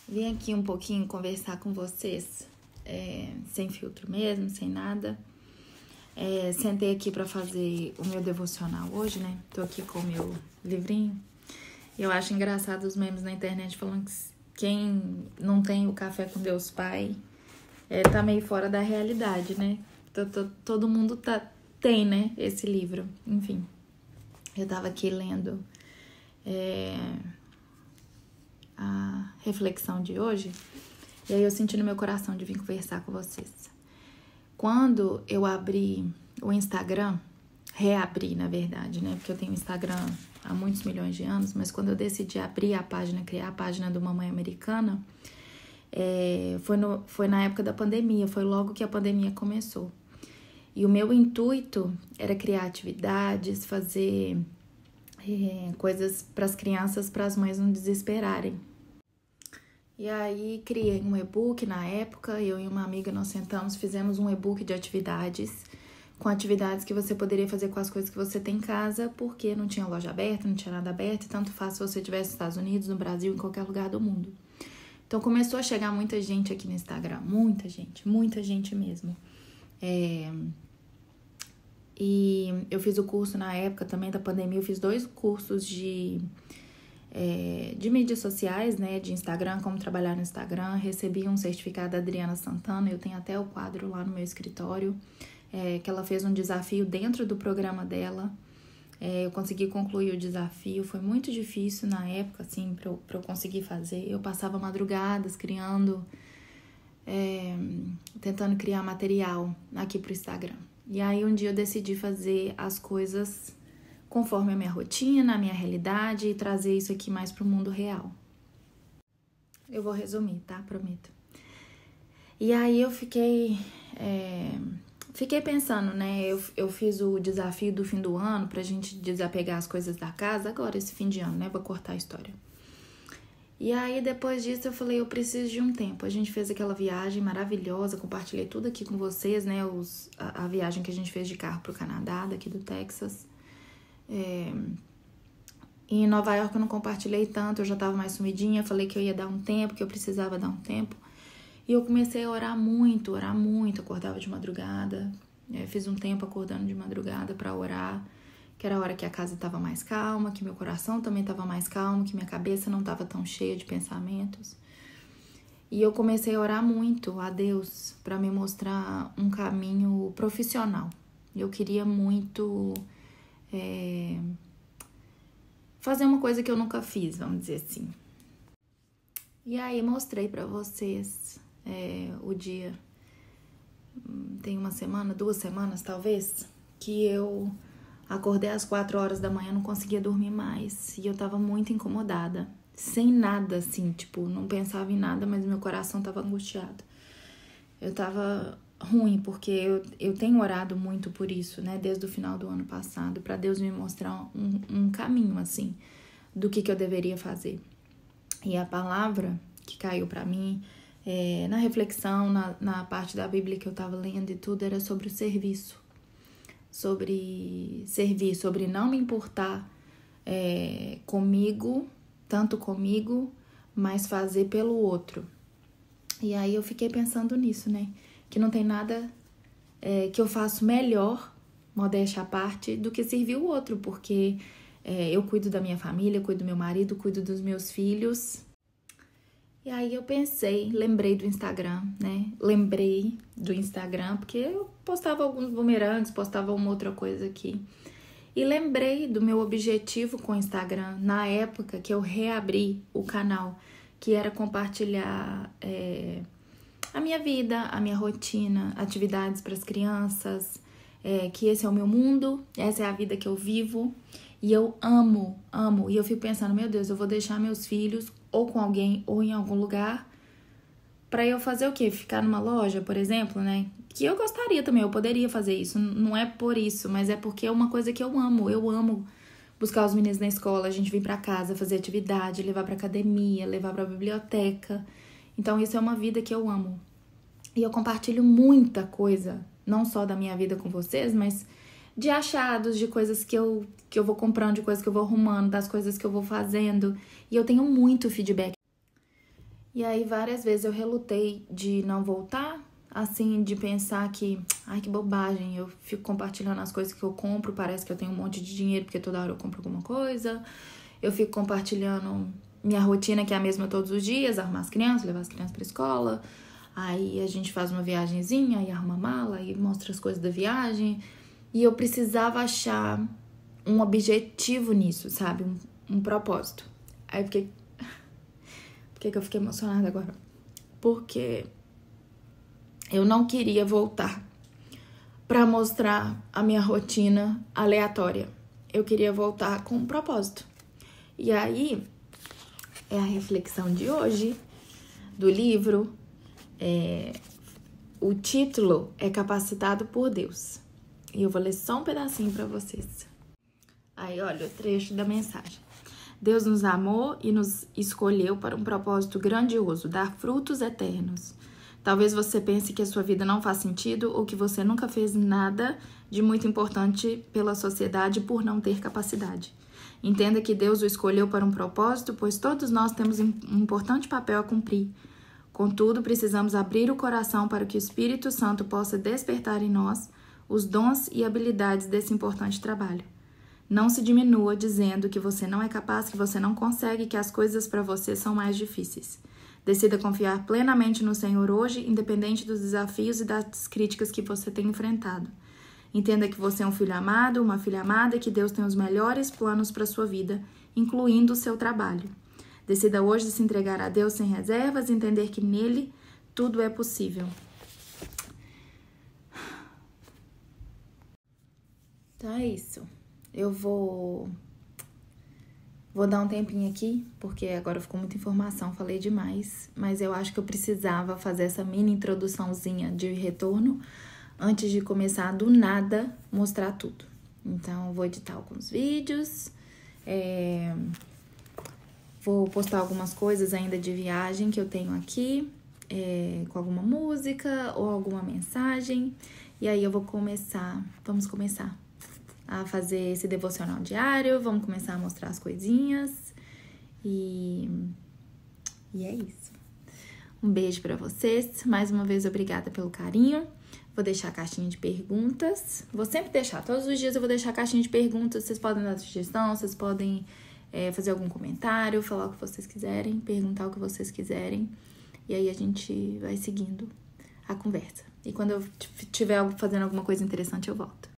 Vim aqui um pouquinho conversar com vocês, sem filtro mesmo, sem nada. Sentei aqui para fazer o meu devocional hoje, né? Tô aqui com o meu livrinho. Eu acho engraçado os memes na internet falando que quem não tem o Café com Deus Pai tá meio fora da realidade, né? Todo mundo tem, né, esse livro. Enfim, eu tava aqui lendo a reflexão de hoje, e aí eu senti no meu coração de vir conversar com vocês. Quando eu abri o Instagram, reabri na verdade, né, porque eu tenho Instagram há muitos milhões de anos, mas quando eu decidi abrir a página, criar a página do Mamãe Americana, foi na época da pandemia, foi logo que a pandemia começou. E o meu intuito era criar atividades, fazer coisas para as crianças, para as mães não desesperarem. E aí criei um e-book na época, eu e uma amiga nós sentamos, fizemos um e-book de atividades, com atividades que você poderia fazer com as coisas que você tem em casa, porque não tinha loja aberta, não tinha nada aberto, e tanto faz se você estivesse nos Estados Unidos, no Brasil, em qualquer lugar do mundo. Então começou a chegar muita gente aqui no Instagram, muita gente mesmo. E eu fiz o curso na época também da pandemia, eu fiz 2 cursos de mídias sociais, né, de Instagram, como trabalhar no Instagram. Recebi um certificado da Adriana Santana, eu tenho até o quadro lá no meu escritório, que ela fez um desafio dentro do programa dela. Eu consegui concluir o desafio, foi muito difícil na época, assim, pra eu conseguir fazer. Eu passava madrugadas criando, tentando criar material aqui pro Instagram. E aí um dia eu decidi fazer as coisas conforme a minha rotina, a minha realidade, e trazer isso aqui mais pro mundo real. Eu vou resumir, tá? Prometo. E aí eu fiquei pensando, né? Eu fiz o desafio do fim do ano pra gente desapegar as coisas da casa, agora esse fim de ano, né? Vou cortar a história. E aí depois disso eu falei, eu preciso de um tempo. A gente fez aquela viagem maravilhosa, compartilhei tudo aqui com vocês, né? A viagem que a gente fez de carro pro Canadá, daqui do Texas. Em Nova York eu não compartilhei tanto, eu já tava mais sumidinha, falei que eu ia dar um tempo, que eu precisava dar um tempo. E eu comecei a orar muito, acordava de madrugada. Fiz um tempo acordando de madrugada pra orar, que era a hora que a casa tava mais calma, que meu coração também tava mais calmo, que minha cabeça não tava tão cheia de pensamentos. E eu comecei a orar muito a Deus pra me mostrar um caminho profissional. Eu queria muito fazer uma coisa que eu nunca fiz, vamos dizer assim. E aí mostrei pra vocês o dia, tem 1 semana, 2 semanas talvez, que eu acordei às 4 horas da manhã, não conseguia dormir mais. E eu tava muito incomodada, sem nada assim, tipo, não pensava em nada, mas meu coração tava angustiado. Eu tava ruim, porque eu tenho orado muito por isso, né, desde o final do ano passado, pra Deus me mostrar um caminho, assim, do que eu deveria fazer. E a palavra que caiu pra mim, na reflexão, na parte da Bíblia que eu tava lendo e tudo, era sobre o serviço. Sobre servir, sobre não me importar tanto comigo, mas fazer pelo outro. E aí eu fiquei pensando nisso, né? Que não tem nada que eu faço melhor, modéstia à parte, do que servir o outro, porque eu cuido da minha família, cuido do meu marido, cuido dos meus filhos. E aí eu lembrei do Instagram, né? Lembrei do Instagram, porque eu postava alguns bumerangues, postava uma outra coisa aqui. E lembrei do meu objetivo com o Instagram na época que eu reabri o canal, que era compartilhar a minha vida, a minha rotina, atividades para as crianças, que esse é o meu mundo, essa é a vida que eu vivo. E eu amo. E eu fico pensando, meu Deus, eu vou deixar meus filhos ou com alguém ou em algum lugar pra eu fazer o quê? Ficar numa loja, por exemplo, né? Que eu gostaria também, eu poderia fazer isso. Não é por isso, mas é porque é uma coisa que eu amo. Eu amo buscar os meninos na escola, a gente vir pra casa, fazer atividade, levar pra academia, levar pra biblioteca. Então isso é uma vida que eu amo. E eu compartilho muita coisa, não só da minha vida com vocês, mas de achados, de coisas que eu vou comprando, de coisas que eu vou arrumando, das coisas que eu vou fazendo. E eu tenho muito feedback. E aí várias vezes eu relutei de não voltar, assim, de pensar que, ai, que bobagem, eu fico compartilhando as coisas que eu compro, parece que eu tenho um monte de dinheiro porque toda hora eu compro alguma coisa. Eu fico compartilhando minha rotina, que é a mesma todos os dias, arrumar as crianças, levar as crianças pra escola. Aí a gente faz uma viagenzinha, aí arruma a mala, aí mostra as coisas da viagem. E eu precisava achar um objetivo nisso, sabe? Um propósito. Aí por que eu fiquei emocionada agora? Porque eu não queria voltar pra mostrar a minha rotina aleatória. Eu queria voltar com um propósito. E aí, é a reflexão de hoje do livro. O título é Capacitado por Deus. E eu vou ler só um pedacinho pra vocês. Aí, olha o trecho da mensagem. Deus nos amou e nos escolheu para um propósito grandioso, dar frutos eternos. Talvez você pense que a sua vida não faz sentido ou que você nunca fez nada de muito importante pela sociedade por não ter capacidade. Entenda que Deus o escolheu para um propósito, pois todos nós temos um importante papel a cumprir. Contudo, precisamos abrir o coração para que o Espírito Santo possa despertar em nós os dons e habilidades desse importante trabalho. Não se diminua dizendo que você não é capaz, que você não consegue, que as coisas para você são mais difíceis. Decida confiar plenamente no Senhor hoje, independente dos desafios e das críticas que você tem enfrentado. Entenda que você é um filho amado, uma filha amada e que Deus tem os melhores planos para a sua vida, incluindo o seu trabalho. Decida hoje se entregar a Deus sem reservas e entender que nele tudo é possível. Então é isso. Eu vou dar um tempinho aqui, porque agora ficou muita informação, falei demais, mas eu acho que eu precisava fazer essa mini introduçãozinha de retorno antes de começar do nada mostrar tudo. Então, eu vou editar alguns vídeos, vou postar algumas coisas ainda de viagem que eu tenho aqui, com alguma música ou alguma mensagem, e aí vamos começar a fazer esse devocional diário, vamos começar a mostrar as coisinhas e é isso. Um beijo pra vocês, mais uma vez obrigada pelo carinho. Vou deixar a caixinha de perguntas, vou sempre deixar, todos os dias eu vou deixar a caixinha de perguntas, vocês podem dar sugestão, vocês podem fazer algum comentário, falar o que vocês quiserem, perguntar o que vocês quiserem, e aí a gente vai seguindo a conversa. E quando eu estiver fazendo alguma coisa interessante, eu volto.